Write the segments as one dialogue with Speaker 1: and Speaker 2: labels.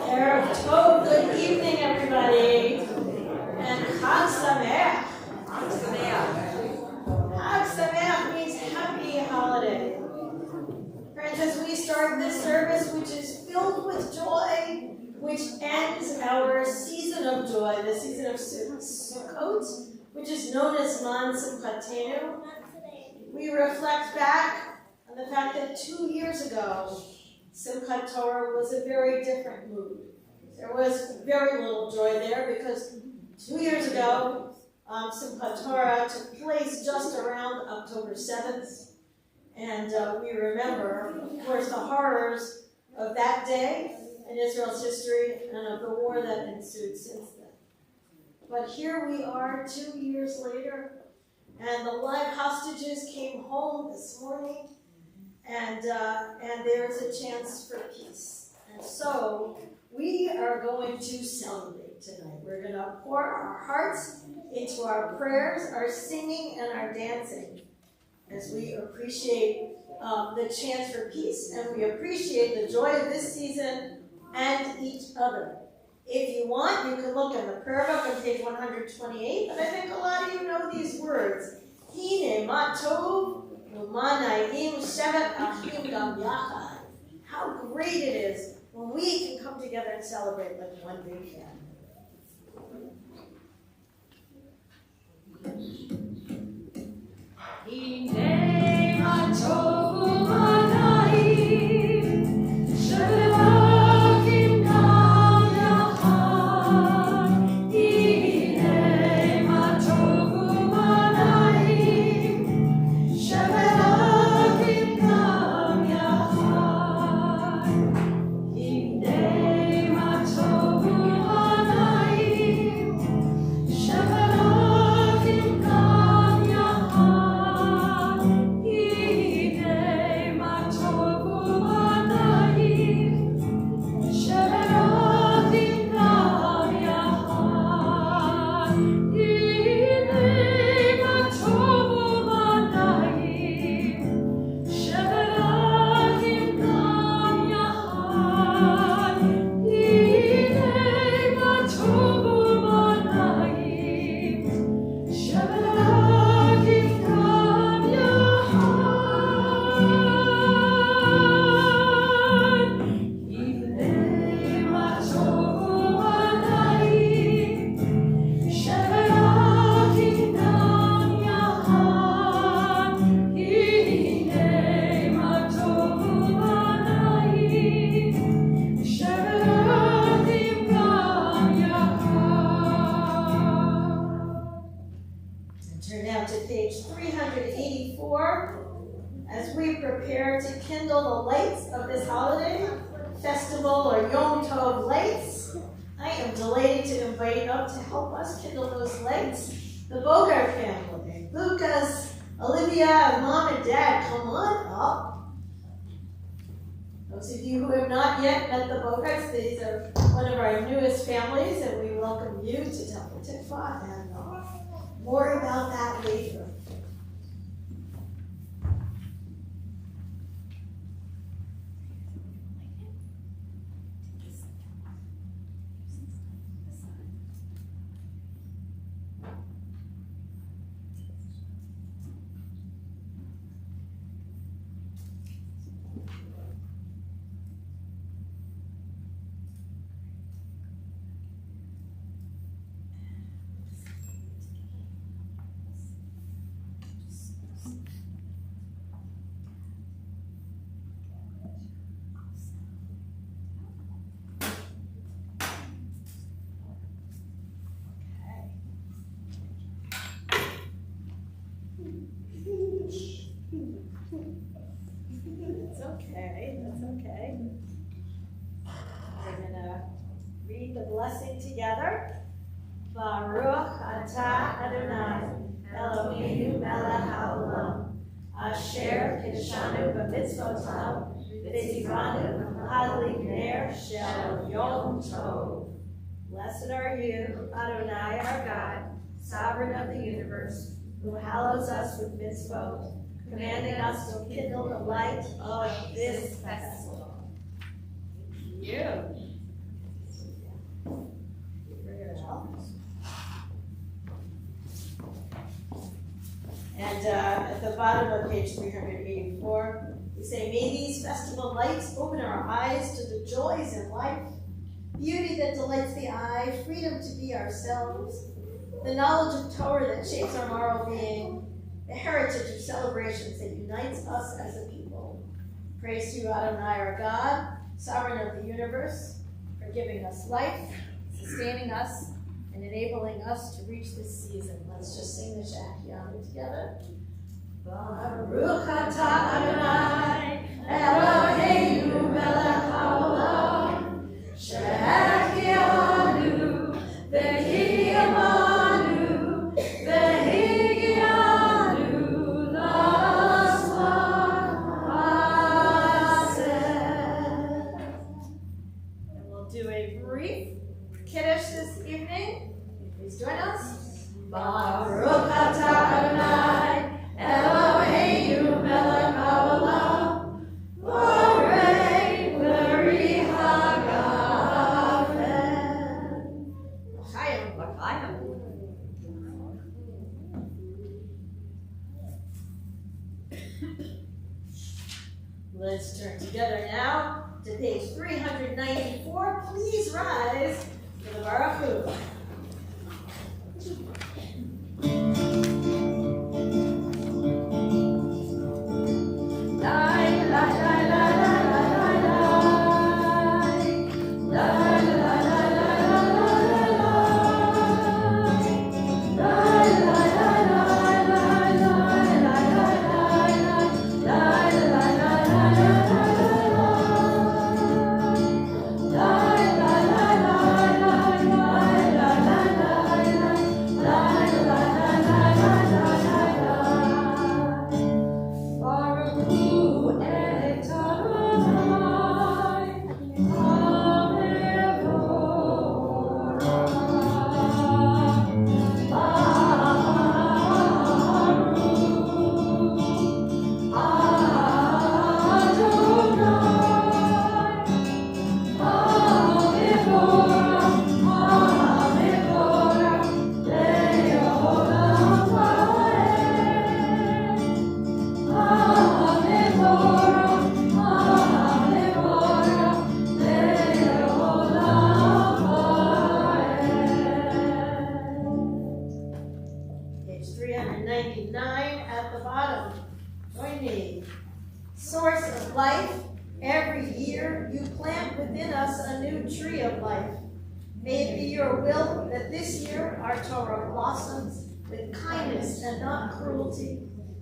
Speaker 1: Erev Tov, good evening, everybody, and Chag Sameach. Chag Sameach means happy holiday. Friends, as we start this service, which is filled with joy, which ends our season of joy, the season of Sukkot, which is known as Simchat, we reflect back on the fact that 2 years ago, Simchat Torah was a very different mood. There was very little joy there because 2 years ago, Simchat Torah took place just around October 7th. And we remember, of course, the horrors of that day in Israel's history and of the war that ensued since then. But here we are 2 years later, and the live hostages came home this morning, and there is a chance for peace. And so we are going to celebrate tonight. We're going to pour our hearts into our prayers, our singing, and our dancing as we appreciate the chance for peace, and we appreciate the joy of this season and each other. If you want, you can look in the prayer book on page 128, but I think a lot of you know these words. Hine ma tov u'ma na'im shevet achim gam yachad. How great it is when we can come together and celebrate like one big family. Hine ma tov u'ma na'im shevet achim gam yachad. Hine ma tov u'ma na'im shevet achim gam yachad. Hine ma tov u'ma na'im shevet achim gam yachad. Hine ma tov u'ma na'im shevet achim gam yachad. Hine ma tov u'ma na'im shevet achim gam yachad. Hine ma tov u'ma na'im shevet achim gam yachad. Hine ma tov u'ma na'im shevet achim gam yachad. Hine ma tov u'ma na'im shevet achim gam yachad. And turn now to page 384 as we prepare to kindle the lights of this holiday, festival, or Yom Tov lights. I am delighted to invite up to help us kindle those lights the Bogart family. Lucas, Olivia, and Mom and Dad, come on up. Those of you who have not yet met the Bogarts, these are one of our newest families, and we welcome you to Temple Tikvah, and more about that later. That's okay. We're going to read the blessing together. Baruch atah Adonai, Eloheinu melech haolam, Asher Kiddushanu b'mitzvotav, v'tzivanu hadli ner shel yom tov. Blessed are you, Adonai our God, sovereign of the universe, who hallows us with mitzvot, commanding us to kindle the light of this festival. You. And at the bottom of page 384, we say, may these festival lights open our eyes to the joys in life, beauty that delights the eye, freedom to be ourselves, the knowledge of Torah that shapes our moral being, the heritage of celebrations that unites us as a people. Praise to you, Adonai, our God, sovereign of the universe, for giving us life, sustaining us, and enabling us to reach this season. Let's just sing the Shakyanu together. Baruch atah Adonai, Eloheinu melech haolam, she'ehyanu v'hiyamanu v'higiyanu l'asman ha'aseh. And we'll do a brief Kiddush this evening. Please join us. Baruch atah Adonai, Eloheinu melech haolam, borei b'ri hagafen. L'chaim. Let's turn together now to page 394. Please rise for the Baruch Hu.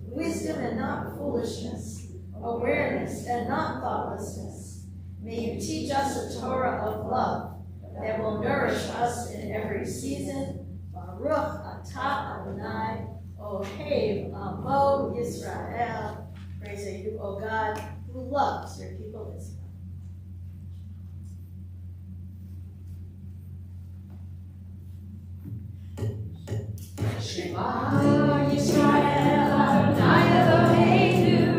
Speaker 1: Wisdom and not foolishness, awareness and not thoughtlessness. May you teach us a Torah of love that will nourish us in every season. Baruch atah Adonai, Ohev Amo Yisrael. Praise you, O God, who loves your people Israel. Shema Yisrael, Adonai Eloheinu,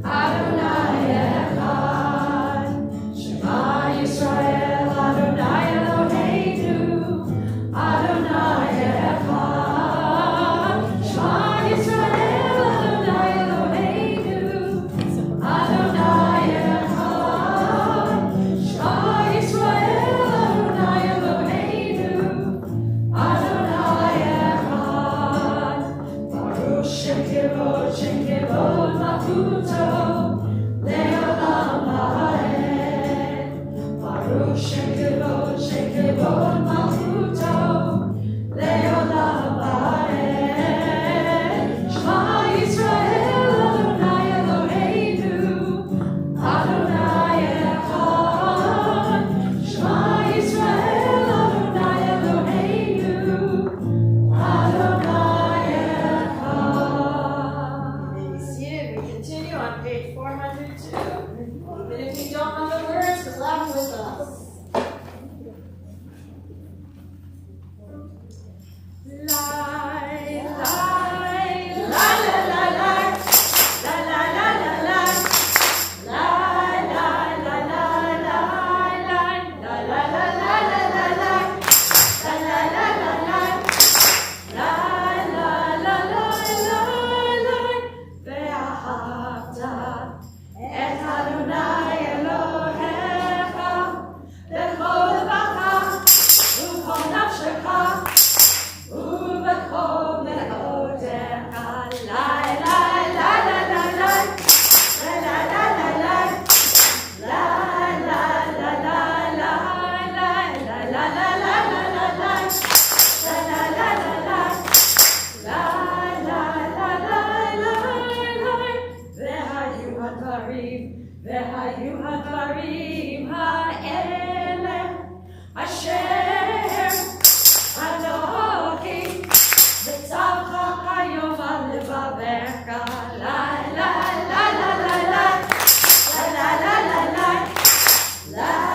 Speaker 1: Adonai Echad. Shema Yisrael, Adonai Eloheinu, Adonai Echad. Shema Yisrael, Adonai Eloheinu, Adonai Echad. Shema Yisrael, Adonai Eloheinu, Adonai Echad. Baruch Shem Kevod Malchuto, Le'olam Ha'ed. Baruch Shem Kevod Malchuto, Le'olam Ha'ed. Shema Yisrael, Adonai Eloheinu, Adonai Echad. Shema Yisrael, Adonai Eloheinu, Adonai Echad. You may be seated.
Speaker 2: והיו הדברים האלה אשר אנוכי בצורך היום על לבבך לה לה לה לה לה לה לה לה לה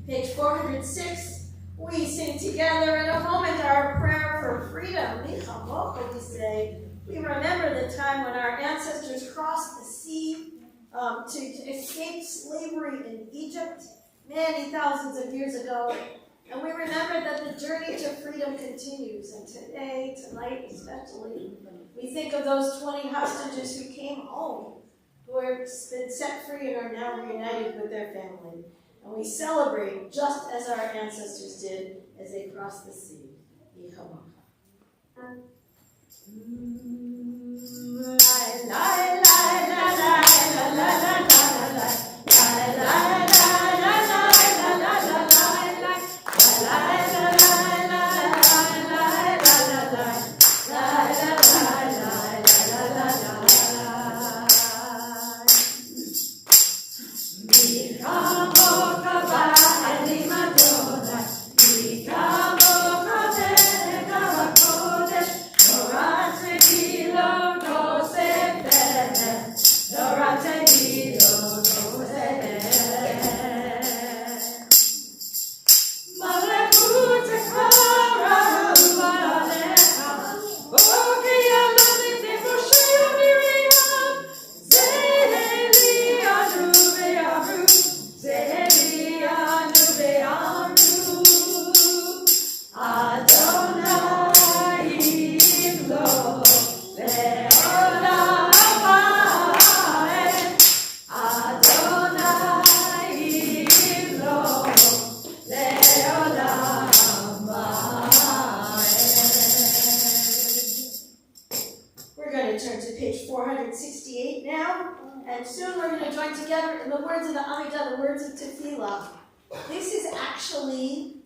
Speaker 1: Page 406, we sing together in a moment our prayer for freedom. We say, we remember the time when our ancestors crossed the sea to escape slavery in Egypt many thousands of years ago. And we remember that the journey to freedom continues. And today, tonight especially, we think of those 20 hostages who came home, who have been set free and are now reunited with their family. And we celebrate just as our ancestors did as they crossed the sea.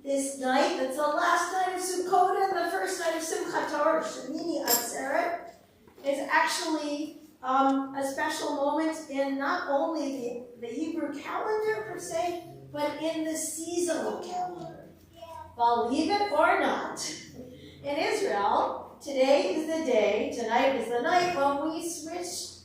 Speaker 1: This night, that's the last night of Sukkot and the first night of Simchat Torah, Shemini Atzeret, is actually a special moment in not only the Hebrew calendar per se, but in the seasonal calendar. Believe it or not, in Israel, today is the day, tonight is the night when we switch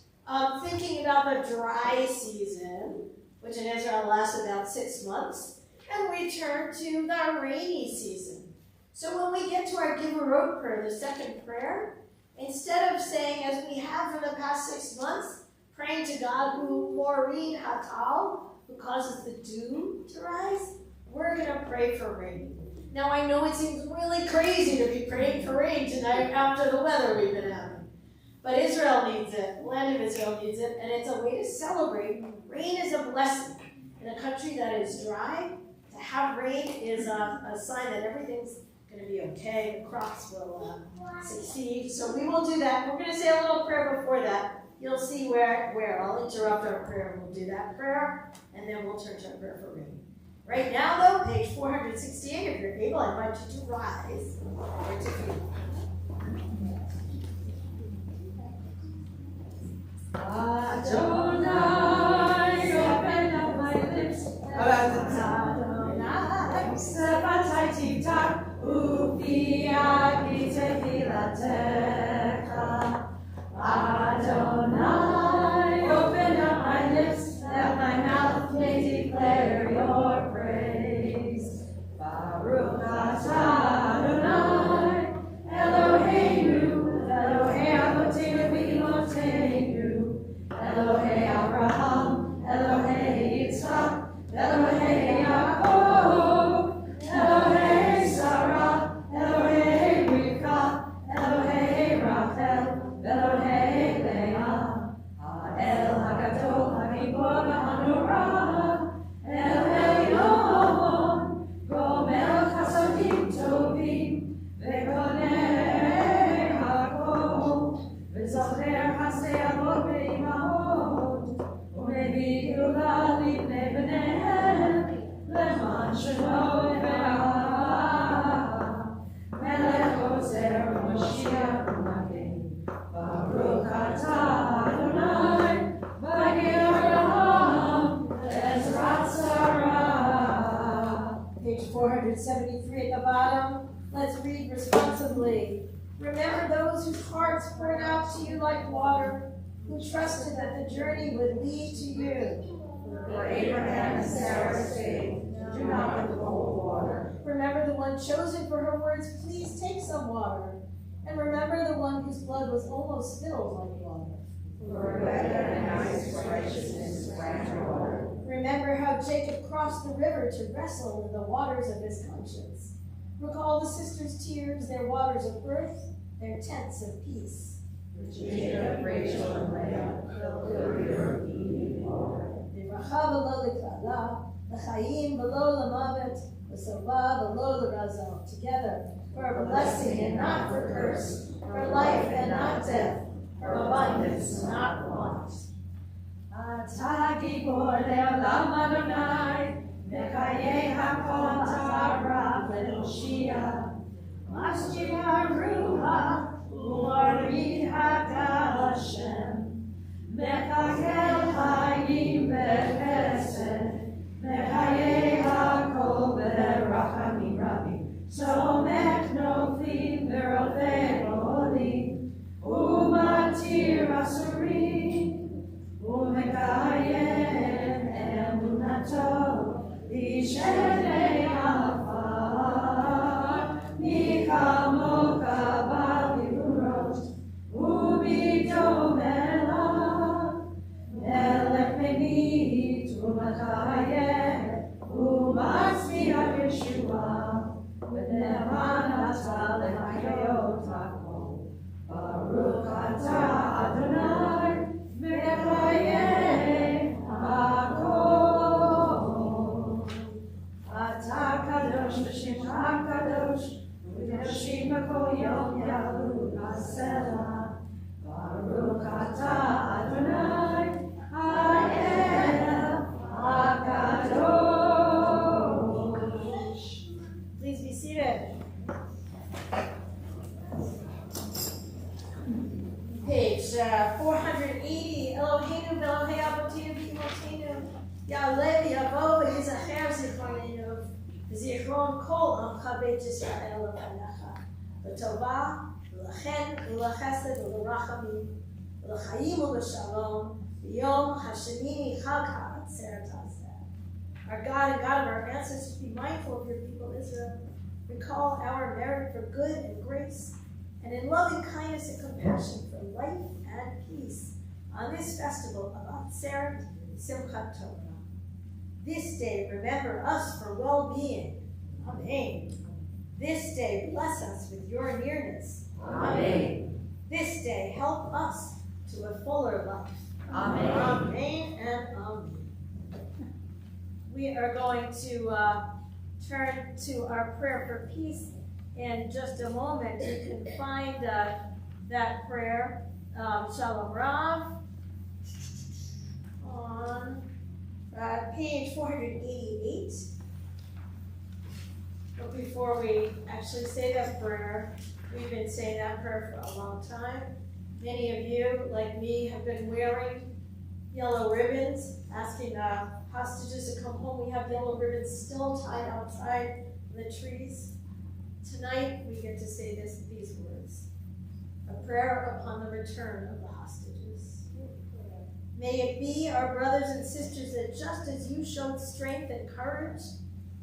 Speaker 1: thinking about the dry season, which in Israel lasts about 6 months, and we turn to the rainy season. So when we get to our Giverot prayer, the second prayer, instead of saying, as we have for the past 6 months, praying to God who Morid Hatal, who causes the dew to rise, we're going to pray for rain. Now I know it seems really crazy to be praying for rain tonight after the weather we've been having. But Israel needs it, the land of Israel needs it, and it's a way to celebrate. Rain is a blessing. In a country that is dry, to have rain is a sign that everything's going to be okay, the crops will succeed. So we will do that. We're going to say a little prayer before that. You'll see where I'll interrupt our prayer and we'll do that prayer, and then we'll turn to our prayer for rain. Right now, though, page 468, if you're able, I invite you to rise or to whose hearts poured out to you like water, who trusted that the journey would lead to you.
Speaker 2: For Abraham and Sarah's sake, do not withhold water.
Speaker 1: Remember the one chosen for her words, please take some water. And remember the one whose blood was almost spilled like water.
Speaker 2: For Rebekah and Isaac's righteousness grant water.
Speaker 1: Remember how Jacob crossed the river to wrestle in the waters of his conscience. Recall the sisters' tears, their waters of birth, their tents of peace.
Speaker 2: Jacob, Rachel, and Leah filled the river of healing water.
Speaker 1: V'bracha v'lo l'kala, l'chaim v'lo l'mavet, v'sova v'lo l'razon. Together, for a blessing and not for curse, for life and not death, for abundance and not want.
Speaker 2: Ata gibor le'olam Adonai, mekayeh hakol ta'ara v'noshia, masjid ha'ruha, u'marid ha'kal Hashem, mekakel hayim be'chesed, mekayeh hakol be'rachamim rabim, somek noflim ve'rofei holim, u'matir asurim, Umekayem emunato lishenei afar mikamoka balirut ubidomela melech menit umekayem umatzmiach Yeshua v'nevanata lechayot hakol Baruch atah Adonai Mekayeh hakol. Atah kadosh v'shem hakadosh v'kedoshim b'kol yom ya'alu b'sela. Baruch atah Adonai ha'el hakadosh.
Speaker 1: Please be seated. Page 480, Eloheinu v'Elohei Avotinu v'Imotenu, Ya'aleh v'Yavo v'Yizacher Zichronenu, v'Zichron kol Amcha Beit Yisrael l'Fanecha, v'Tovah, v'Lachen, v'Lachesed, v'Rachamim, v'Lachayim v'Shalom, v'Yom Hashemini Chag HaAtzeret Hazeh. Our God and God of our ancestors, be mindful of your people Israel. Recall our merit for good and grace, and in loving kindness and compassion for life and peace on this festival of Atzeret Simchat Torah. This day remember us for well-being. Amen. This day bless us with your nearness.
Speaker 2: Amen.
Speaker 1: This day help us to a fuller life.
Speaker 2: Amen.
Speaker 1: Amen and amen. We are going to turn to our prayer for peace in just a moment. You can find that prayer, Shalom Rav, on page 488. But before we actually say that prayer, we've been saying that prayer for a long time. Many of you, like me, have been wearing yellow ribbons, asking hostages to come home. We have yellow ribbons still tied outside the trees. Tonight, we get to say these words, a prayer upon the return of the hostages. May it be, our brothers and sisters, that just as you showed strength and courage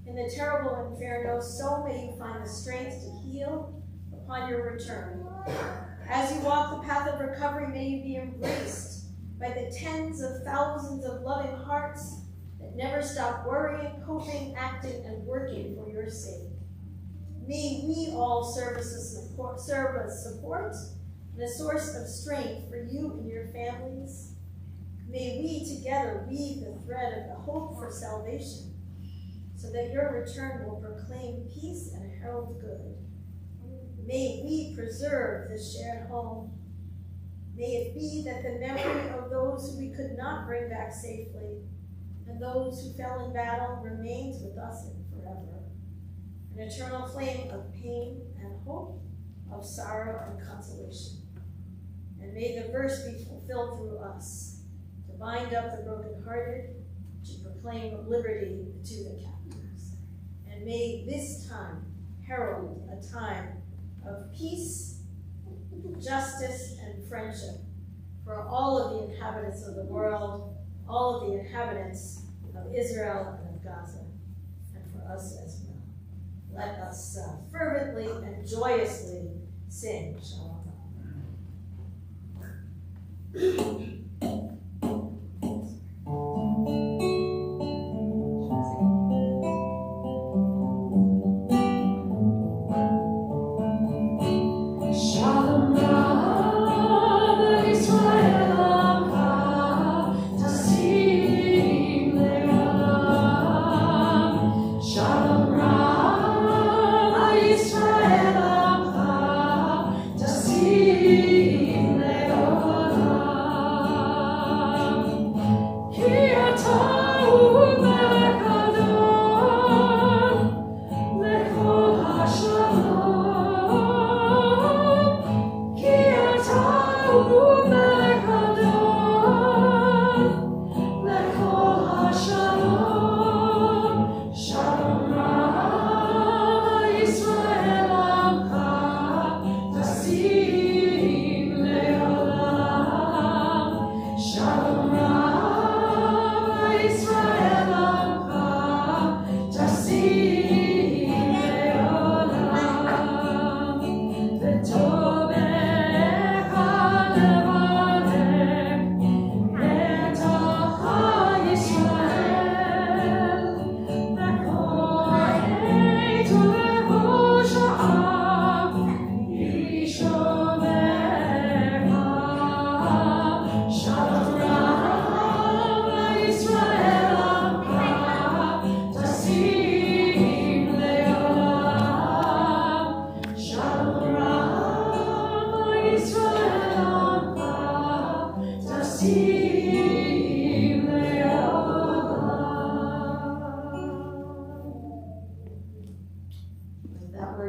Speaker 1: in the terrible inferno, so may you find the strength to heal upon your return. As you walk the path of recovery, may you be embraced by the tens of thousands of loving hearts that never stop worrying, coping, acting, and working for your sake. May we all serve as support and a source of strength for you and your families. May we together weave the thread of the hope for salvation, so that your return will proclaim peace and herald good. May we preserve this shared home. May it be that the memory of those who we could not bring back safely and those who fell in battle remains with us forever. An eternal flame of pain and hope, of sorrow and consolation. And may the verse be fulfilled through us, to bind up the brokenhearted, to proclaim liberty to the captives. And may this time herald a time of peace justice, and friendship for all of the inhabitants of the world, all of the inhabitants of Israel and of Gaza, and for us as well. Let us fervently and joyously sing Shalom.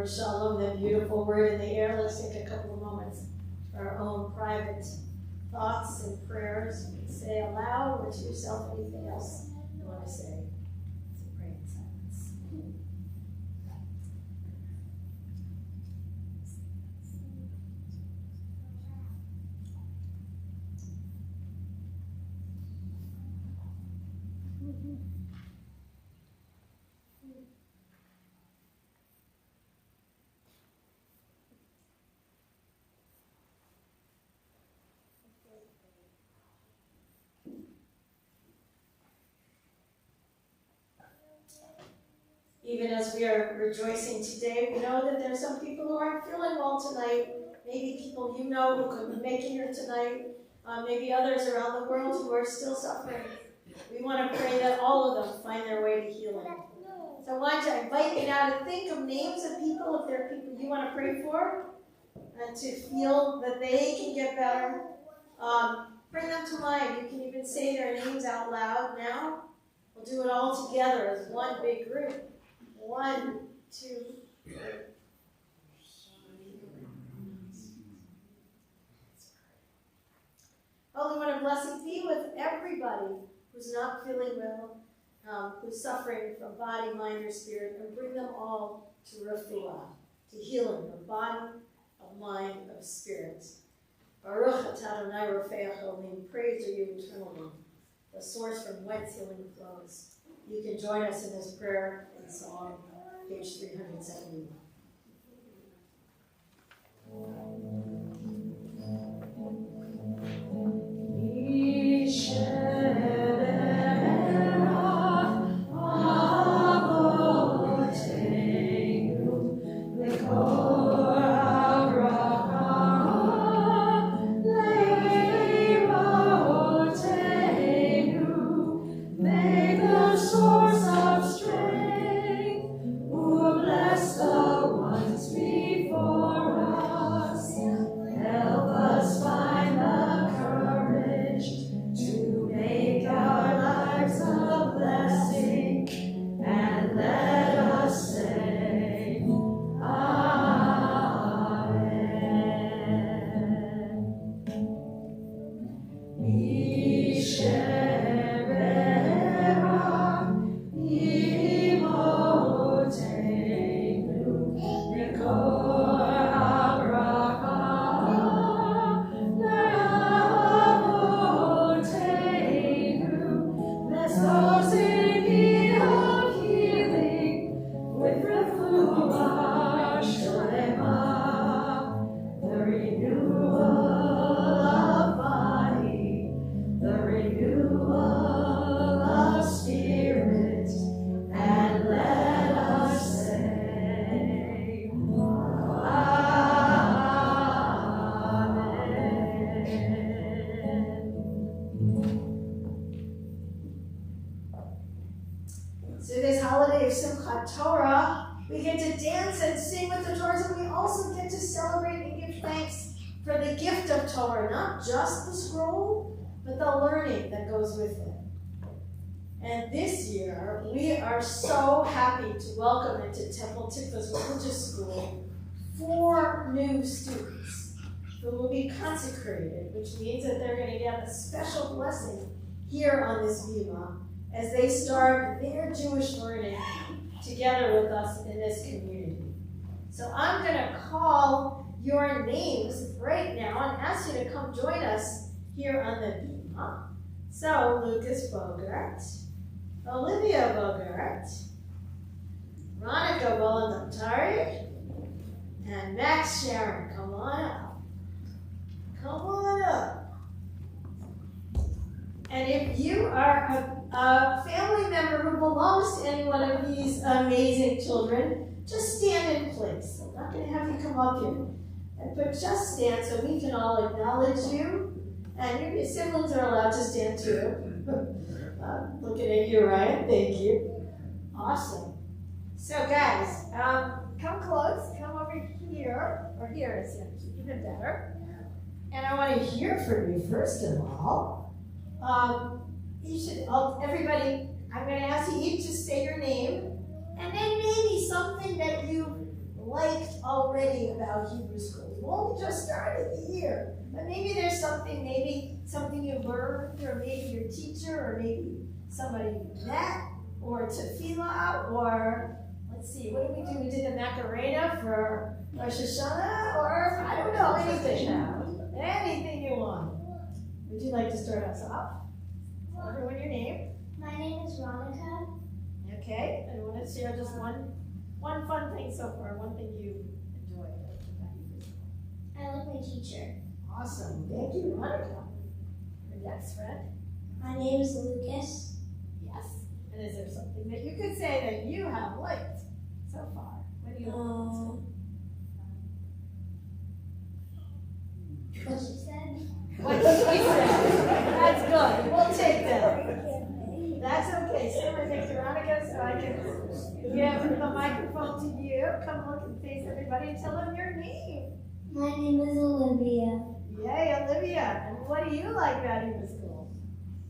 Speaker 1: Shalom, that beautiful word in the air. Let's take a couple of moments for our own private thoughts and prayers. You can say aloud or to yourself anything else you want to say. So pray in silence. Even as we are rejoicing today, we know that there's some people who aren't feeling well tonight. Maybe people you know who couldn't make it here tonight. Maybe others around the world who are still suffering. We want to pray that all of them find their way to healing. So I want to invite you now to think of names of people, if there are people you want to pray for, and to feel that they can get better. Bring them to mind. You can even say their names out loud now. We'll do it all together as one big group. 1, 2, 3. Holy One of blessing, be with everybody who's not feeling well, who's suffering from body, mind, or spirit, and bring them all to refuah, to healing of body, of mind, of spirit. Baruch atah Adonai Rofeach Olim, praise are you, eternal one, the source from whence healing flows. You can join us in this prayer in Psalm, page 371.
Speaker 2: Bless the ones before us.
Speaker 1: Torah, not just the scroll, but the learning that goes with it. And this year, we are so happy to welcome into Temple Tikvah's religious school 4 new students who will be consecrated, which means that they're going to get a special blessing here on this bima as they start their Jewish learning together with us in this community. So I'm going to call your names right now and ask you to come join us here on the bima. So Lucas Bogart, Olivia Bogart, Monica Bollandantari, and Max Sharon. Come on up. Come on up. And if you are a family member who belongs to any one of these amazing children, just stand in place. I'm not going to have you come up here. But just stand so we can all acknowledge you. And your siblings are allowed to stand too. Looking at you, Ryan. Thank you. Awesome. So guys, come close. Come over here. Or here is even better. And I want to hear from you first of all. You should, everybody, I'm going to ask you each to say your name. And then maybe something that you liked already about Hebrew school. You only just started the year. But maybe there's something you learned, or maybe your teacher, or maybe somebody you met, or tefillah, or let's see, what did we do? We did the Macarena for Rosh Hashanah, or I don't know, anything. Anything you want. Would you like to start us off? Tell everyone your name.
Speaker 3: My name is Monica.
Speaker 1: Okay, I want to share just one fun thing so far, one thing you enjoyed.
Speaker 3: I like my teacher.
Speaker 1: Awesome, thank you, Monica. Your next friend.
Speaker 3: My name is Lucas.
Speaker 1: Yes. And is there something that you could say that you have liked so far? What do you like?
Speaker 3: What she said.
Speaker 1: What she said. That's good. We'll take that. That's okay. So I'm going to take Veronica so I can give the microphone to you. Come look and face everybody and tell them your name.
Speaker 3: My name is Olivia.
Speaker 1: Yay, Olivia. And what do you like about Hebrew school?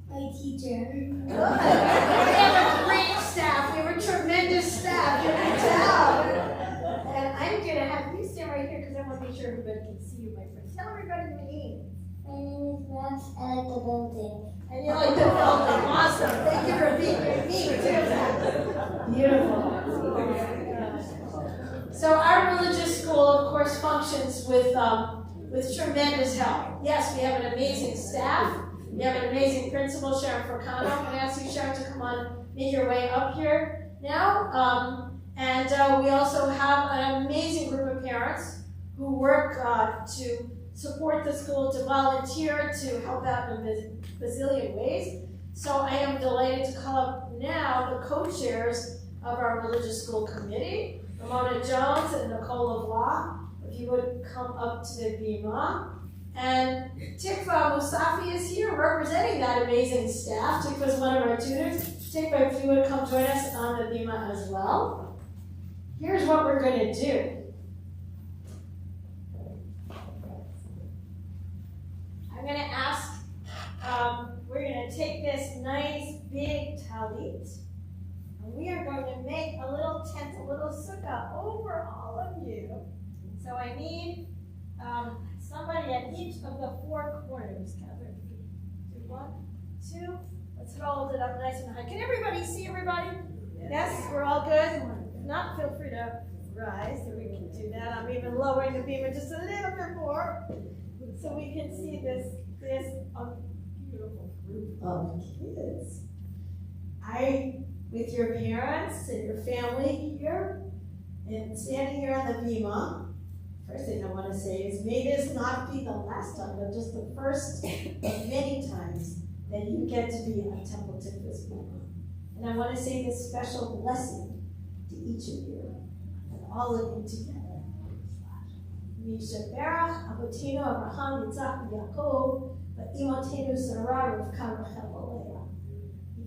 Speaker 3: My teacher.
Speaker 1: Good. We have a great staff. We have a tremendous staff. You can tell. And I'm going to have you stand right here because I want to make sure everybody can see you, my friend. Tell everybody your name.
Speaker 3: My name is Max. I like the building.
Speaker 1: And you like the building. Awesome. Thank you for being here. Me too. Beautiful. So our religious school, of course, functions with tremendous help. Yes, we have an amazing staff. We have an amazing principal, Sharon Furcano. I'm going to ask you, Sharon, to come on, make your way up here now. And we also have an amazing group of parents who work to support the school, to volunteer, to help out in a bazillion ways. So I am delighted to call up now the co-chairs of our religious school committee, Ramona Jones and Nicole LeBlanc. If you would come up to the bima. And Tikvah Musafi is here representing that amazing staff. Tikvah is one of our tutors. Tikvah, if you would come join us on the bima as well. Here's what we're going to do. I'm going to ask, we're going to take this nice big talit, and we are going to make a little tent, a little sukkah over all of you. So I need somebody at each of the 4 corners. Catherine, do 1, 2. Let's hold it up nice and high. Can everybody see everybody? Yes, we're all good? If not, feel free to rise so we can do that. I'm even lowering the beamer just a little bit more so we can see this beautiful group of kids. With your parents and your family here, and standing here on the bima, first thing I want to say is, may this not be the last time, but just the first of many times that you get to be on Temple Tikvah's bima. And I want to say this special blessing to each of you, and all of you together. Mishaberach Avotinu Abraham Yitzchak Yaakov, V'imotenu Sarah Rivka Rachel Leah.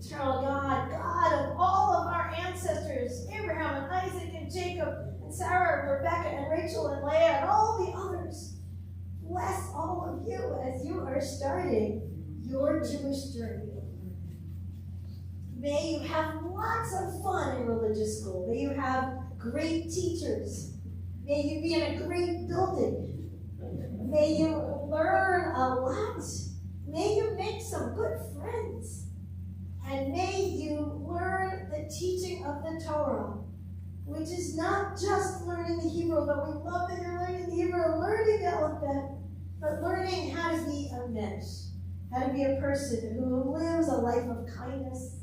Speaker 1: Eternal God, God of all of our ancestors, Abraham and Isaac and Jacob and Sarah and Rebecca and Rachel and Leah and all the others, bless all of you as you are starting your Jewish journey. May you have lots of fun in religious school. May you have great teachers. May you be in a great building. May you learn a lot. May you make some good friends. And may you learn the teaching of the Torah, which is not just learning the Hebrew, but we love that you're learning the Hebrew, learning the alphabet, but learning how to be a mensch, how to be a person who lives a life of kindness,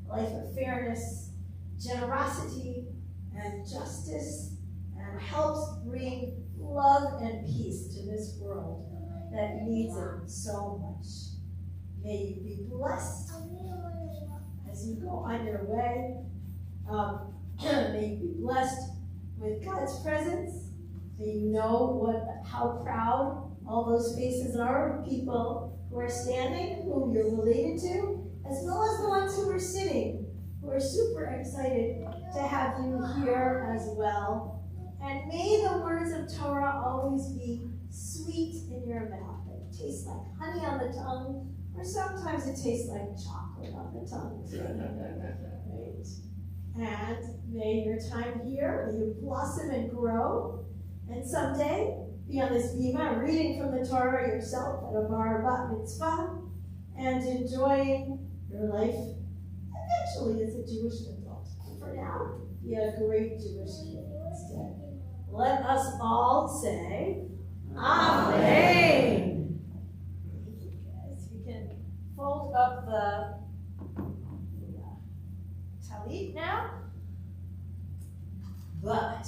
Speaker 1: a life of fairness, generosity, and justice, and helps bring love and peace to this world that needs it so much. May you be blessed as you go on your way. May you be blessed with God's presence. May you know how proud all those faces are of people who are standing, who you're related to, as well as the ones who are sitting, who are super excited to have you here as well. And may the words of Torah always be sweet in your mouth. It tastes like honey on the tongue, or sometimes it tastes like chocolate on the tongue. Right? And may your time here, may you blossom and grow, and someday be on this bima reading from the Torah yourself at a bar bat mitzvah, and enjoying your life eventually as a Jewish adult. For now, be a great Jewish kid instead. Let us all say, Amen. Thank you guys. We can fold up the talit now. But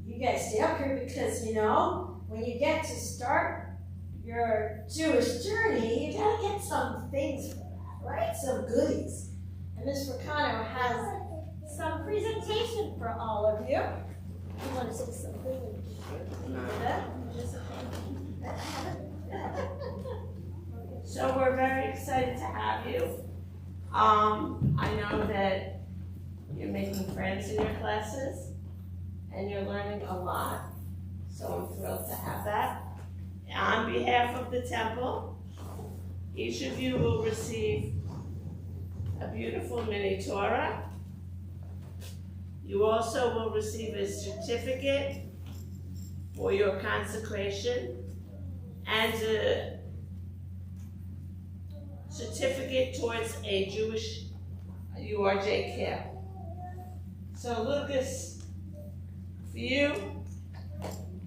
Speaker 1: you guys stay up here because, when you get to start your Jewish journey, you gotta get some things for that, right? Some goodies. And Ms. Fricano has some presentation for all of you. You want to say something?
Speaker 4: So we're very excited to have you. I know that you're making friends in your classes and you're learning a lot. So I'm thrilled to have that. On behalf of the temple, each of you will receive a beautiful mini Torah. You also will receive a certificate for your consecration and a certificate towards a Jewish URJ camp. So Lucas, for you,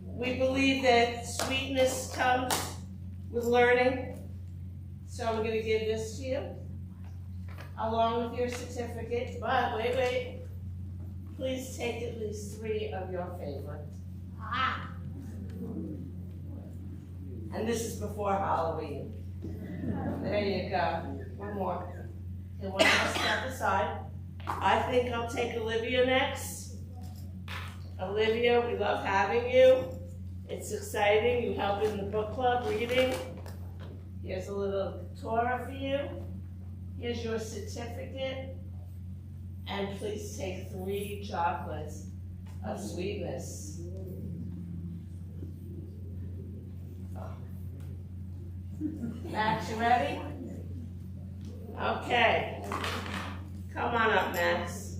Speaker 4: we believe that sweetness comes with learning. So I'm going to give this to you along with your certificate. But wait. Please take at least 3 of your favorites. And this is before Halloween. There you go. One more. Okay, one more step aside. I think I'll take Olivia next. Olivia, we love having you. It's exciting. You help in the book club reading. Here's a little Torah for you. Here's your certificate. And please take 3 chocolates of sweetness. Max, you ready? Okay. Come on up, Max.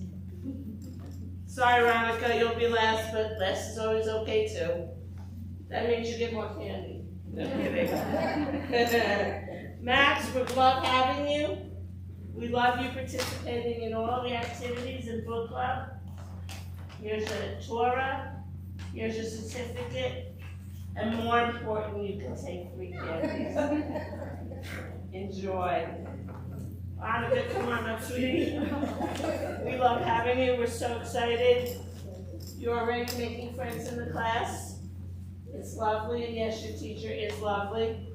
Speaker 4: Sorry, Veronica, you'll be last, but last is always okay too. That means you get more candy. No kidding. Max, we love having you. We love you participating in all the activities in book club. Here's a Torah, here's your certificate, and more important, you can take 3 candies. Enjoy. Monica, come on up, sweetie. We love having you, we're so excited. You're already making friends in the class. It's lovely, and yes, your teacher is lovely.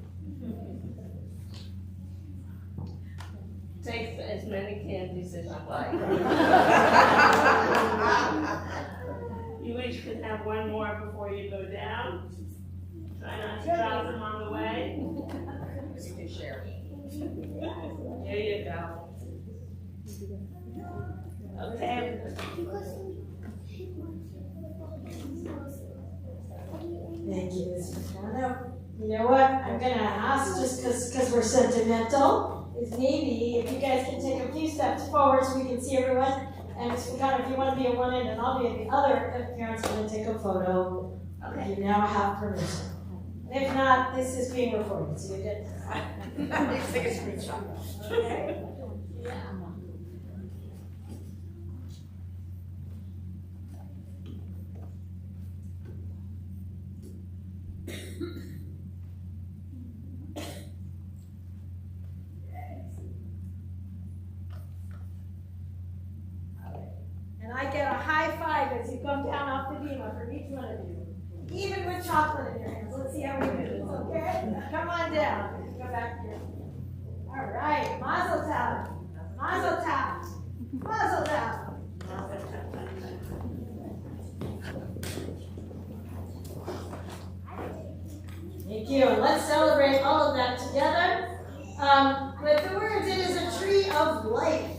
Speaker 4: Take as many candies as you like. You each can have 1 more before you go down. Try not to drop them on the way. You can share. There you go. Okay.
Speaker 1: Thank you, Ms. Fricano. You know what? I'm gonna ask, just because we're sentimental, is maybe if you guys can take a few steps forward so we can see everyone. And if you want to be at one end and I'll be at the other, if parents want to take a photo, okay. You now have permission. And if not, this is being recorded, so you get to take a screenshot. Okay? Yeah. And I get a high five as you come down off the bima from each one of you. Even with chocolate in your hands. Let's see how we do this, okay? Come on down. Go back here. All right. Mazel tov. Mazel tov. Mazel tov. Thank you. Let's celebrate all of that together. With the words, it is a tree of life.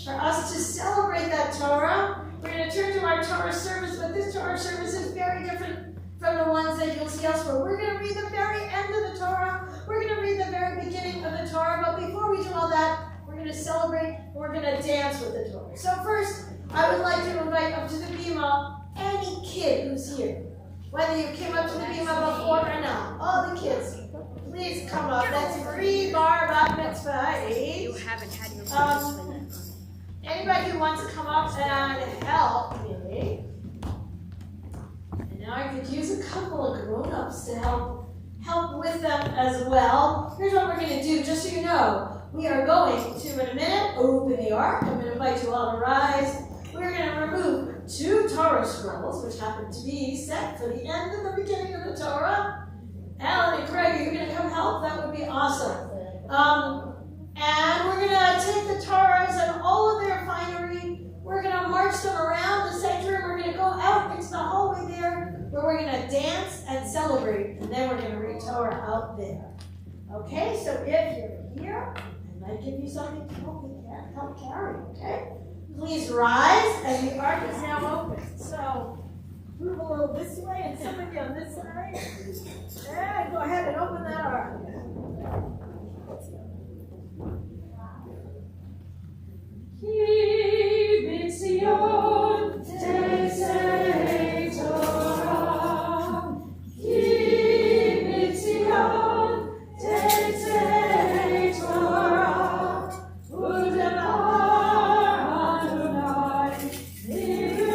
Speaker 1: For us to celebrate that Torah, we're going to turn to our Torah service, but this Torah service is very different from the ones that you'll see elsewhere. We're going to read the very end of the Torah. We're going to read the very beginning of the Torah, but before we do all that, we're going to celebrate, we're going to dance with the Torah. So first, I would like to invite up to the bima any kid who's here. Whether you came up to the bima before or not, all the kids, please come up. That's pre-bar bat mitzvah age.
Speaker 2: You haven't had your
Speaker 1: Anybody who wants to come up and help me? And now I could use a couple of grown-ups to help with them as well. Here's what we're going to do, just so you know. We are going to, in a minute, open the ark. I'm going to invite you all to rise. We're going to remove 2 Torah scrolls, which happen to be set for the end and the beginning of the Torah. Alan and Craig, you're going to come help? That would be awesome. And we're going to take the Torahs and all of their finery. We're going to march them around the sanctuary. We're going to go out into the hallway there, where we're going to dance and celebrate. And then we're going to read Torah out there. Okay, so if you're here, I might give you something to help carry, okay? Please rise, and the ark is now open. So move a little this way, and some of you on this side. Yeah, go ahead and open that ark. Ki b'tzion teisei Torah. Ki b'tzion teisei Torah. U'devar Adonai miYerushalayim.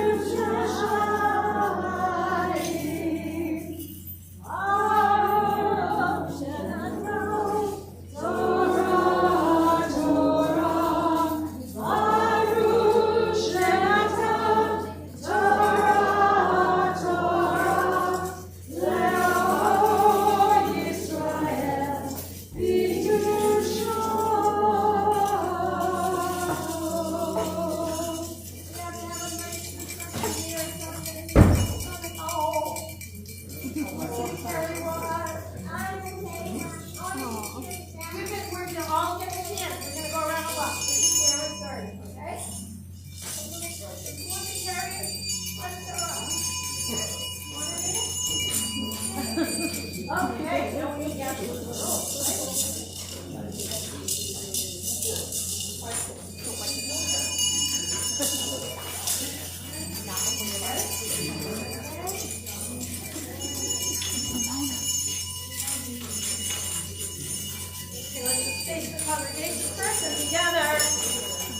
Speaker 1: congregation first, and together,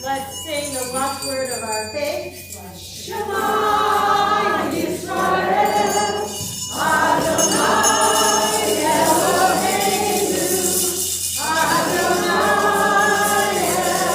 Speaker 1: let's sing the watchword of our faith.
Speaker 2: Shema Yisrael, Adonai Eloheinu, Adonai Eloheinu,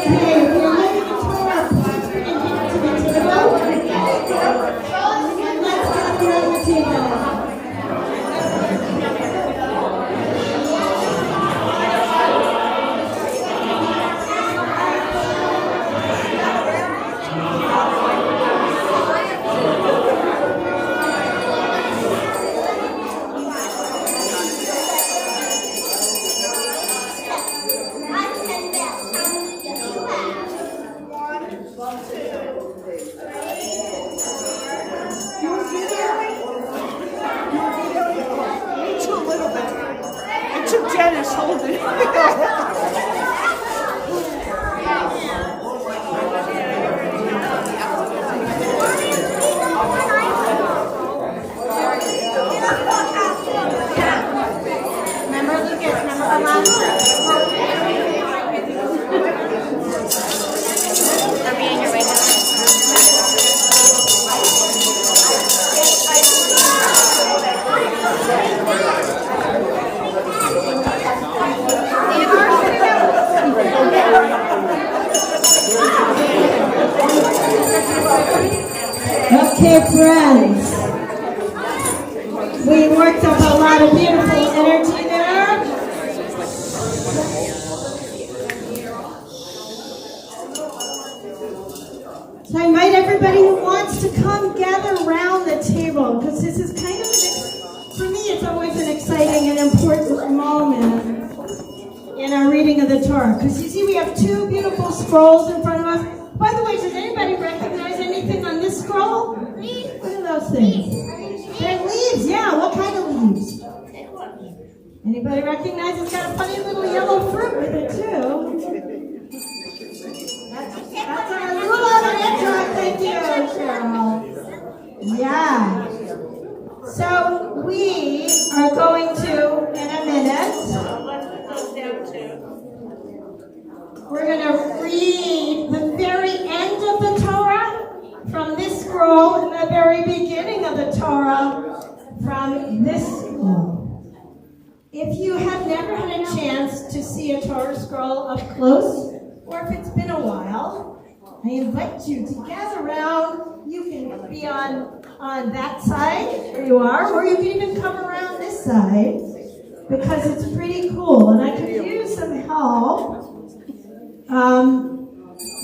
Speaker 1: Okay, if you're looking at Torah, please bring it here to the table. And let's gather around the table. Okay, friends, we worked up a lot of beautiful energy there. So I invite everybody who wants to come gather around the table, because this is kind of, for me, it's always an exciting and important moment in our reading of the Torah. Because you see, we have two beautiful scrolls in front of us. By the way, does anybody recognize anything on this scroll? What are those things? They're leaves, yeah. What kind of leaves? Anybody recognize it's got a funny little yellow fruit with it, too? That's our Lula. Thank you, Cheryl. Yeah. So we are going to, in a minute, we're going to read the very end of the Torah from this scroll and the very beginning of the Torah from this scroll. If you have never had a chance to see a Torah scroll up close, or if it's been a while, I invite you to gather around. You can be on that side, where you are, or you can even come around this side, because it's pretty cool, and I could use some help.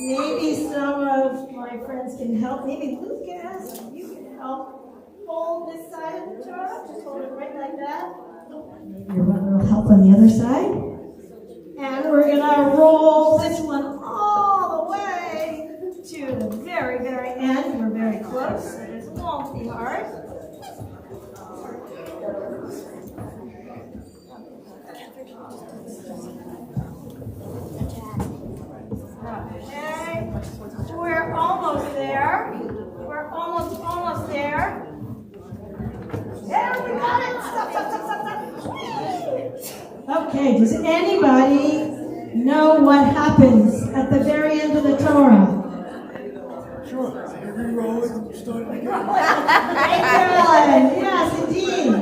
Speaker 1: Maybe some of my friends can help. Maybe Lucas, you can help hold this side of the Torah. Just hold it right like that. Maybe your brother will help on the other side. And we're going to roll this one all the way to the very, very end. We're very close, so this won't be hard. Okay, we're almost there. We're almost there. There, we got it. Stop. Okay, does anybody know what happens at the very end of the Torah?
Speaker 5: Sure. Every row starting again.
Speaker 1: Yes, indeed.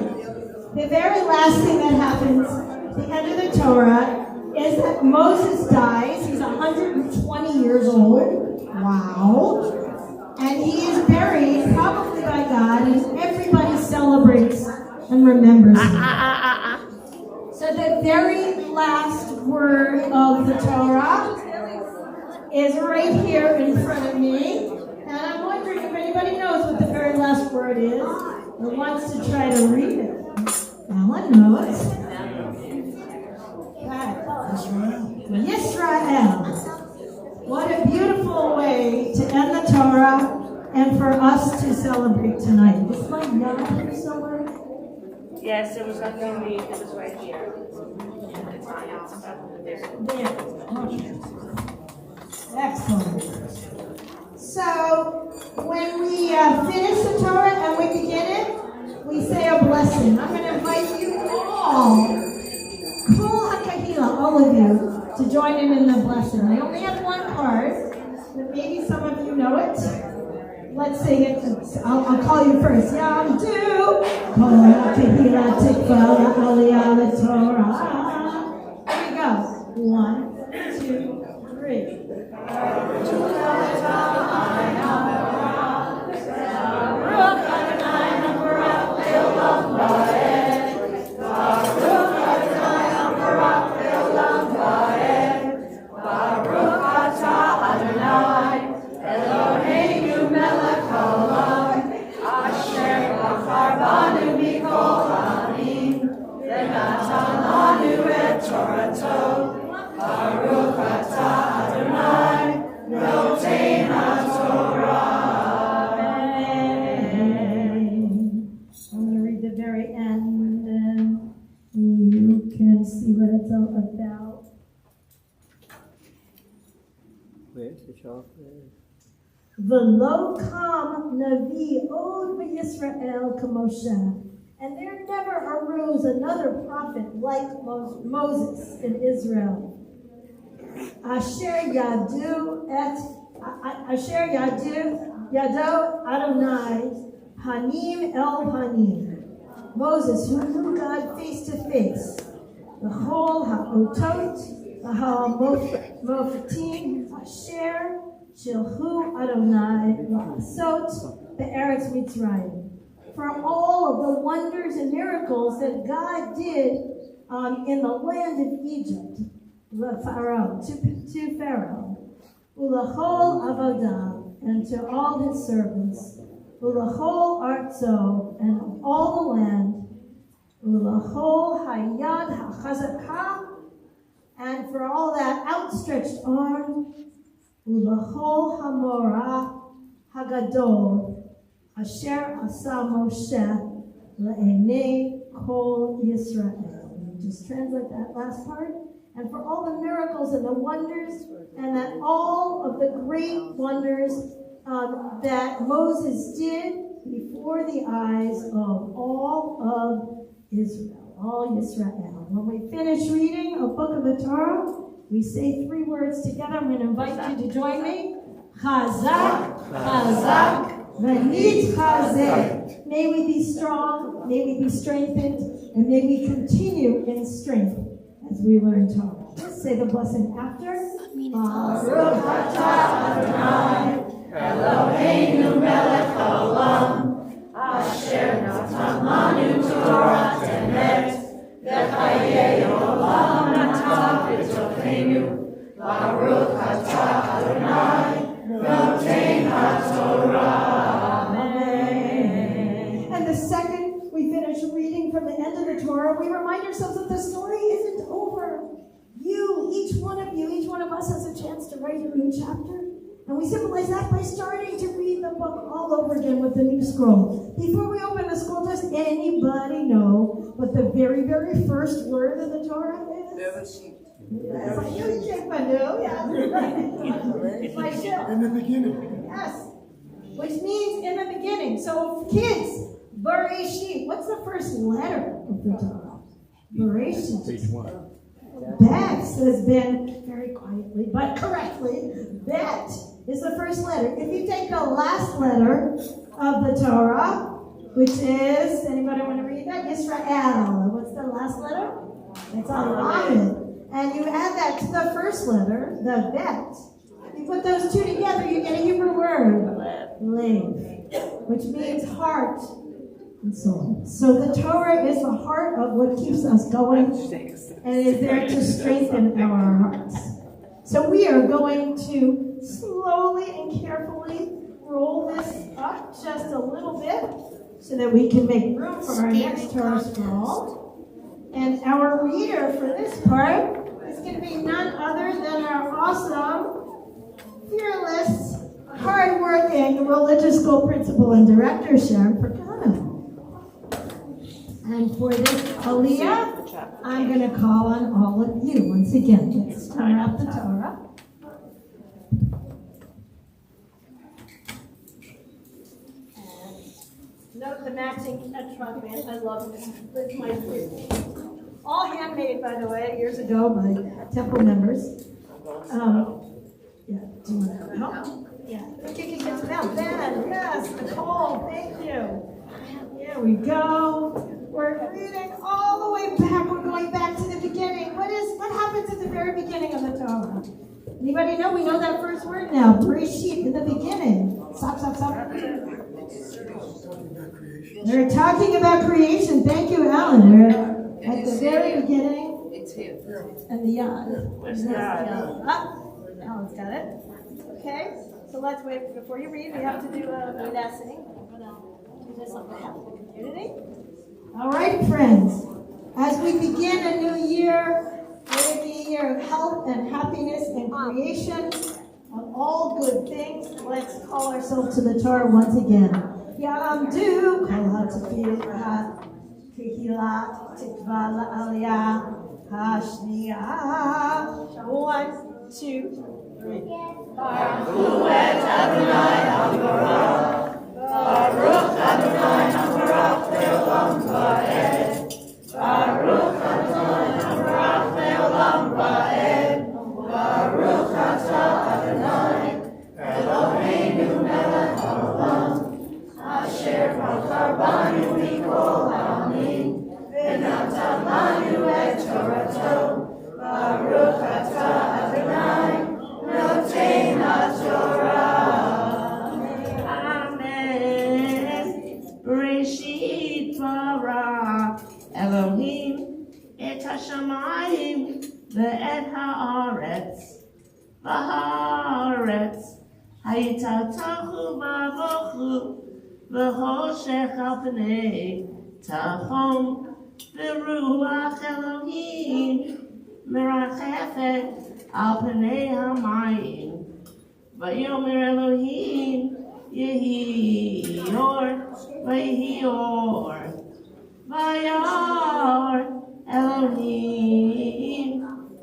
Speaker 1: The very last thing that happens at the end of the Torah is that Moses dies. He's 120 years old. Wow. And he is buried, probably by God, and everybody celebrates and remembers him. So the very last word of the Torah is right here in front of me. And I'm wondering if anybody knows what the very last word is or wants to try to read it. Alan knows. Yisrael. What a beautiful way to end the Torah and for us to celebrate tonight. Is my note here somewhere?
Speaker 4: Yes, it was underneath. It was right here. It's
Speaker 1: There. Okay. Excellent. So, when we finish the Torah and we begin it, we say a blessing. I'm going to invite you all, Kol HaKahila, all of you, to join in the blessing. I only have one part, but maybe some of you know it. Let's sing it. I'll call you first. Yamdu, Kol HaKahila, Tikvah, Aliyah, Torah. Here we go. 1, 2, 3.
Speaker 5: Where's the chocolate?
Speaker 1: V'lo kam navi od v'Yisrael k'Moshe. And there never arose another prophet like Moses in Israel. Asher yadu yado Adonai hanim el hanim. Moses, who knew God face to face. V'chol ha'otot v'ha'mofatim asher shilchu Adonai v'asot be'eretz Mitzrayim. For all of the wonders and miracles that God did in the land of Egypt, to Pharaoh, ulachol avodah, and to all his servants, ulachol artzo, and all the land, ulachol hayad hachazakah, and for all that outstretched arm, ulachol hamorah hagadol, Asher asa Moshe le'enei kol Yisrael. Just translate that last part. And for all the miracles and the wonders, and that all of the great wonders that Moses did before the eyes of all of Israel, all Yisrael. When we finish reading a book of the Torah, we say 3 words together. I'm going to invite you to join me. Chazak, chazak. May we be strong, may we be strengthened, and may we continue in strength as we learn Torah. Let's say the blessing after. Baruch atah Adonai, Eloheinu melech haolam, asher natan lanu Torah emet, v'chayei olam natan b'tocheinu. Baruch atah Adonai, noten haTorah. The second we finish reading from the end of the Torah, we remind ourselves that the story isn't over. Each one of us has a chance to write a new chapter. And we symbolize that by starting to read the book all over again with the new scroll. Before we open the scroll, does anybody know what the very, very first word of the Torah is? Yes, I knew you checked my new. Yeah. My ship.
Speaker 5: In the beginning.
Speaker 1: Yes. Which means in the beginning. So kids, Bereshit. What's the first letter of the Torah? Bereshit.
Speaker 5: Page 1.
Speaker 1: Bet, says Ben very quietly, but correctly. Bet is the first letter. If you take the last letter of the Torah, which is, anybody want to read that? Yisrael. What's the last letter? It's Alamid. And you add that to the first letter, the Bet. You put those two together, you get a Hebrew word. Lev, which means heart and soul. So the Torah is the heart of what keeps us going and is there to strengthen our hearts. So we are going to slowly and carefully roll this up just a little bit so that we can make room for our next Torah scroll. And our reader for this part is going to be none other than our awesome, fearless, hard-working religious school principal and director, Sharon Percano. And for this Aliyah, I'm going to call on all of you. Once again, let's turn up the Torah. And note the matching trunk band. I love this. It's my favorite. All handmade, by the way, years ago by Temple members. Yeah, do you want to help? Yeah, think you can get some help. Ben, yes, Nicole, thank you. Here we go. We're reading all the way back. We're going back to the beginning. What happens at the very beginning of the Torah? Anybody know? We know that first word now. Bereshit, in the beginning. Stop. They're talking about creation. Thank you, Alan. They're at the very beginning.
Speaker 6: It's here.
Speaker 1: And the yod.
Speaker 4: Where's the yod?
Speaker 1: Alan's got it. Okay. So let's wait. Before you read, we have to do a blessing. Do this on behalf of the community. All right, friends. As we begin a new year, let it be a year of health and happiness and creation of all good things. Let's call ourselves to the Torah once again. Ya'amdu kol ha'tefillah kehillah tikvah la'aliyah hashniah. 1, 2, 3.
Speaker 4: Uet Adonai HaBarak, Baruch Adonai HaBarak Le'olam Va'ed, Baruch Adonai HaBarak Le'olam Va'ed, Baruch Atah Adonai, Eloheinu melech haolam, Asher bachar banu mikol ha'amim, v'natan lanu et Torato, Baruch Atah Adonai, Noten HaTorah. Amen. Bereshit bara Elohim et hashamayim ve'et haaretz, v'haaretz hayitatachu v'avochu v'hoshech al pnei tachom v'ruach Elohim merachefet al pnei hamayim v'yomer Elohim yehi or v'yehi or v'yar Elohim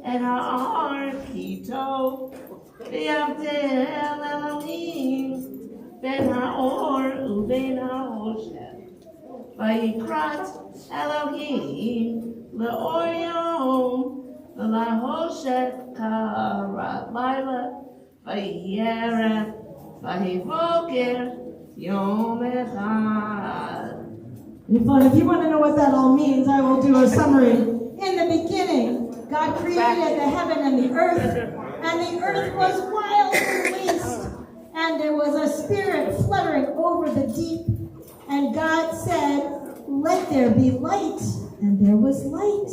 Speaker 4: et ha'ar kito v'yavdel Elohim ben ha'or u'ben ha'oshet v'yikrat Elohim le'or yom v'la'hoshet karat laila v'yeret v'yivoker yom echad.
Speaker 1: If you want to know what that all means, I will do a summary. In the beginning, God created the heaven and the earth was wild and waste, and there was a spirit fluttering over the deep, and God said, "Let there be light," and there was light.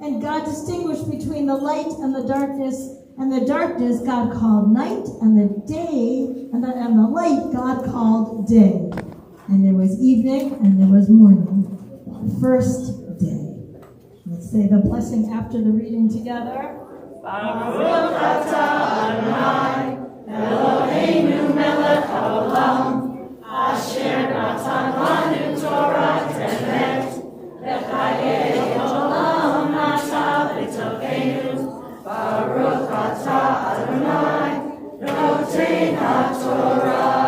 Speaker 1: And God distinguished between the light and the darkness God called night, and the day, and the light God called day. And there was evening, and there was morning. First day. Let's say the blessing after the reading together.
Speaker 4: Baruch atah Adonai, Eloheinu melech haolam, asher natan lanu Torah temet, v'chayei olam nata b'tokeinu. Baruch atah Adonai, noten HaTorah.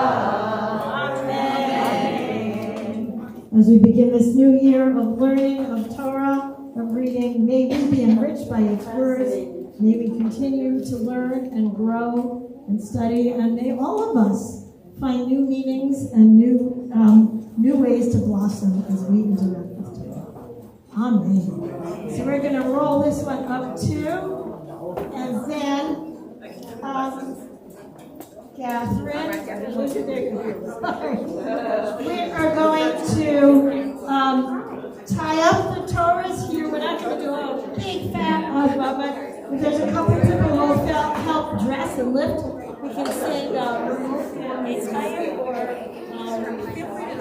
Speaker 1: As we begin this new year of learning, of Torah, of reading, may we be enriched by its words. May we continue to learn and grow and study, and may all of us find new meanings and new ways to blossom as we interact with Torah. Amen. So we're going to roll this one up too, and then Catherine, we are going to tie up the Torahs here. We're not going to do a big fat but there's a couple people who will help dress and lift. We can sing Inspire or feel free to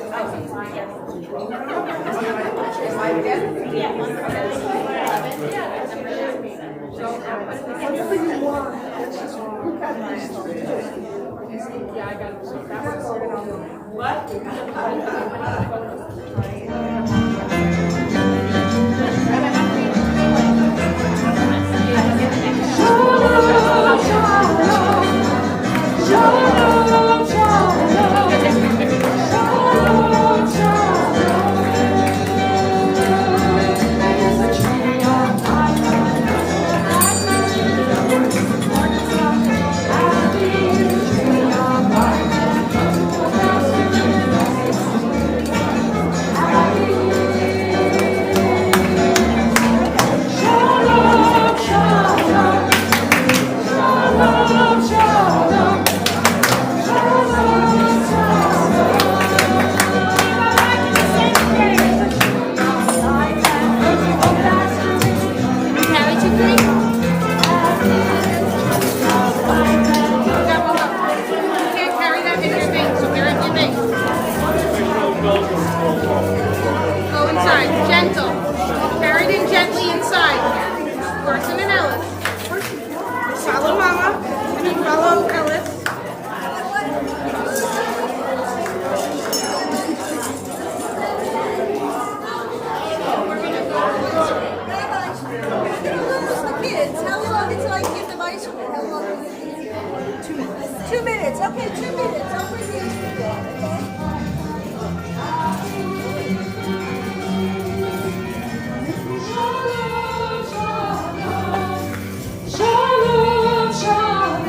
Speaker 2: Happy 2 minutes. Okay, 2 minutes. Don't bring the instrument on, okay?
Speaker 6: Shalom, shalom,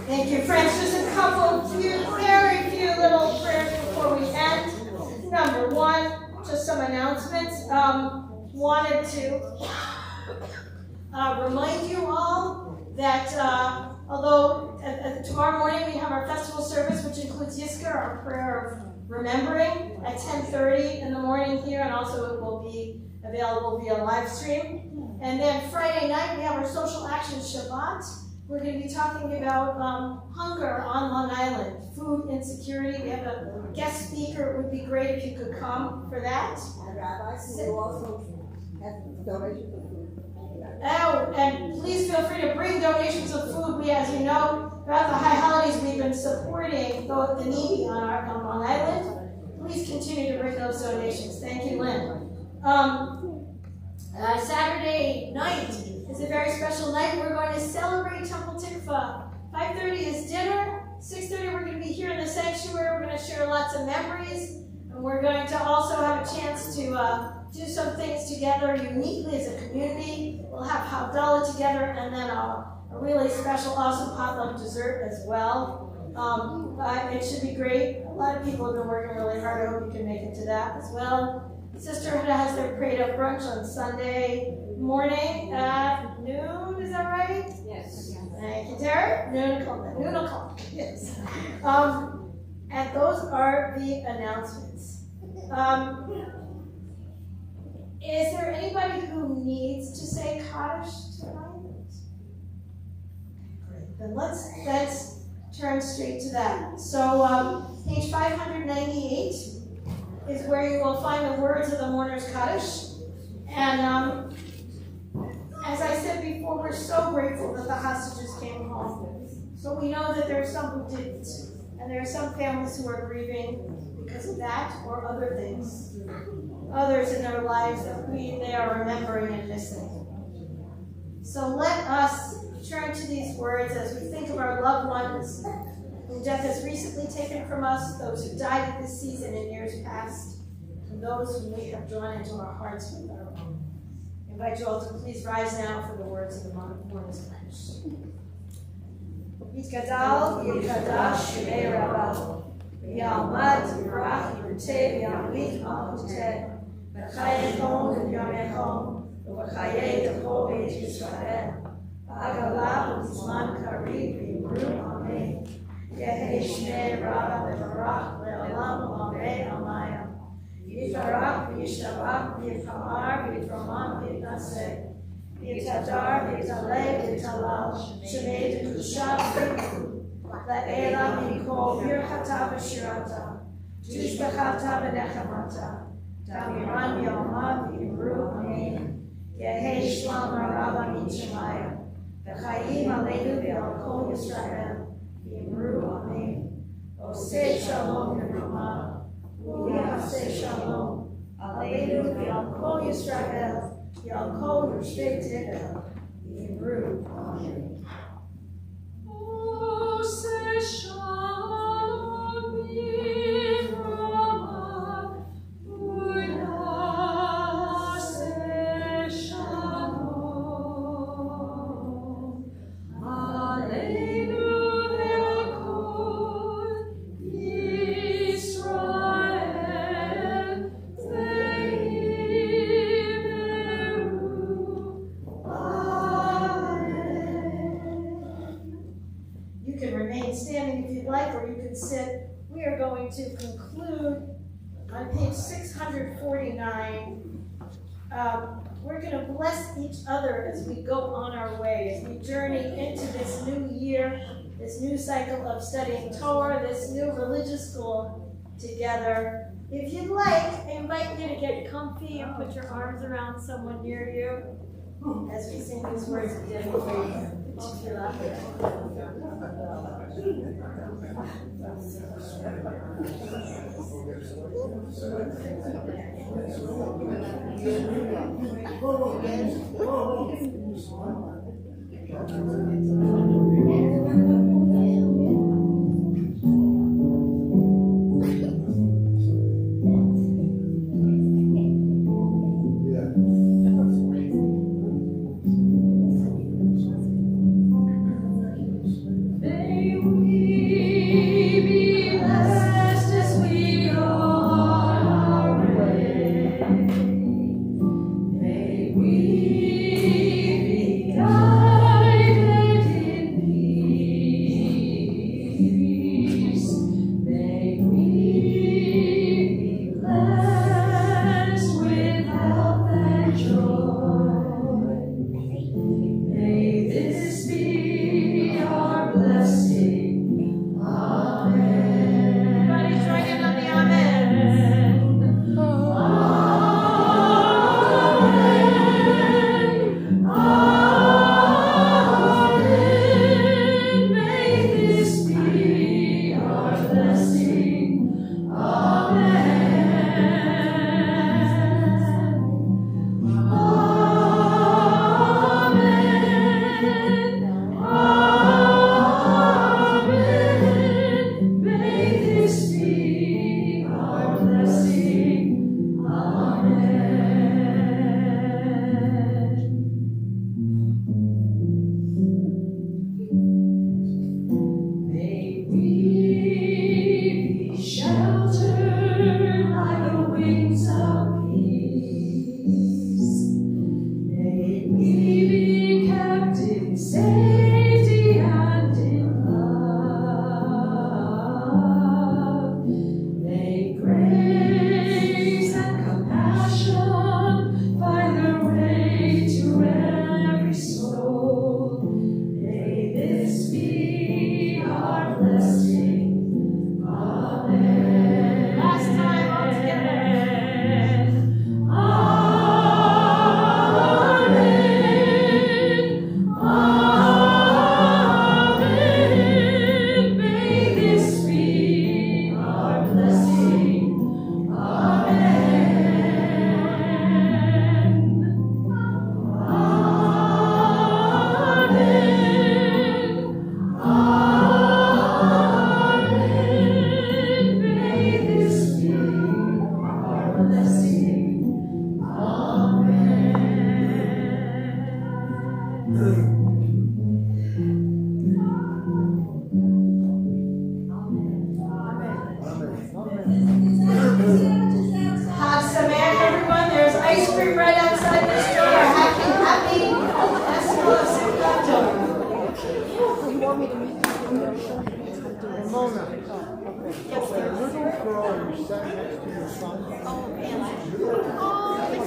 Speaker 1: Thank you, friends. Just a couple, very few little prayers before we end. Number one, just some announcements. Wanted to remind you all that although tomorrow morning we have our festival service, which includes Yisker, our prayer of remembering, at 10:30 in the morning here, and also it will be available via live stream. And then Friday night we have our social action Shabbat. We're going to be talking about hunger on Long Island, food insecurity. We have a guest speaker. It would be great if you could come for that. Oh, and please feel free to bring donations of food. We, as you know, throughout the high holidays, we've been supporting the needy on Long Island. Please continue to bring those donations. Thank you, Lynn. Saturday night is a very special night. We're going to celebrate Temple Tikvah. 5:30 is dinner. 6:30 we're going to be here in the sanctuary. We're going to share lots of memories. And we're going to also have a chance to do some things together uniquely as a community. We'll have Havdalah together and then a really special, awesome potluck dessert as well. It should be great. A lot of people have been working really hard. I hope you can make it to that as well. Sisterhood has their prayed up brunch on Sunday morning at noon, is that right?
Speaker 4: Yes.
Speaker 1: Thank you, Terry. Noon o'clock. Yes. And those are the announcements. Is there anybody who needs to say Kaddish tonight? Great. Then let's turn straight to that. So page 598 is where you will find the words of the mourner's Kaddish. And as I said before, we're so grateful that the hostages came home. So we know that there are some who didn't. And there are some families who are grieving because of that or other things. Others in their lives that they are remembering and missing. So let us turn to these words as we think of our loved ones whom death has recently taken from us, those who died at this season in years past, and those whom we have drawn into our hearts with our own. I invite you all to please rise now for the words of the mourner's Kaddish. Yitkadal, Yitkadash, Shemei Rabbah, V'yalmad, Yirach, Yirteh, V'yamlik, Malchuteh, V'chayechom, V'yamechom, V'chayei Techo Beit Yisrael, V'agalah, V'zman Karib, V'yimru, Amen. Yehei Shmei Rabbah Levarach, Le'olam, Amen, Amayah. Yifarach, V'yishtabach, V'yifamar, V'yiframam, V'yitnaseh. V'yitadar, V'yitaleh, V'yitalal, Shemei D'Kushav, La'ela Mikol, Birchata V'shirata, Tushbechata V'nechamata, Damiran Yomah, V'yimru, Amen. Yehei Shlam Rabba Mitzrayim, V'chayim Aleinu V'al Kol Yisrael, V'yimru, Amen. Oseh Shalom Rama, Yaseh Shalom, Aleinu Yal Kol Yisrael, Yal Kol Yoshvei Tevel, Yimru. Amen.
Speaker 6: Oseh Shalom B'Rama, Yaseh Shalom, Aleinu Yal Kol Yisrael,
Speaker 1: You can remain standing if you'd like, or you can sit. We are going to conclude on page 649. We're going to bless each other as we go on our way, as we journey into this new year, this new cycle of studying Torah, this new religious school together. If you'd like, I invite you to get comfy and put your arms around someone near you as we sing these words of dedication.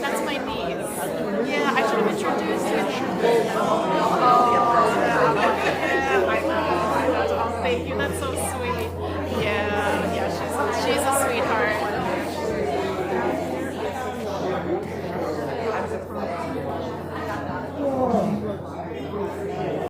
Speaker 7: That's my niece. Yeah, I should have introduced you.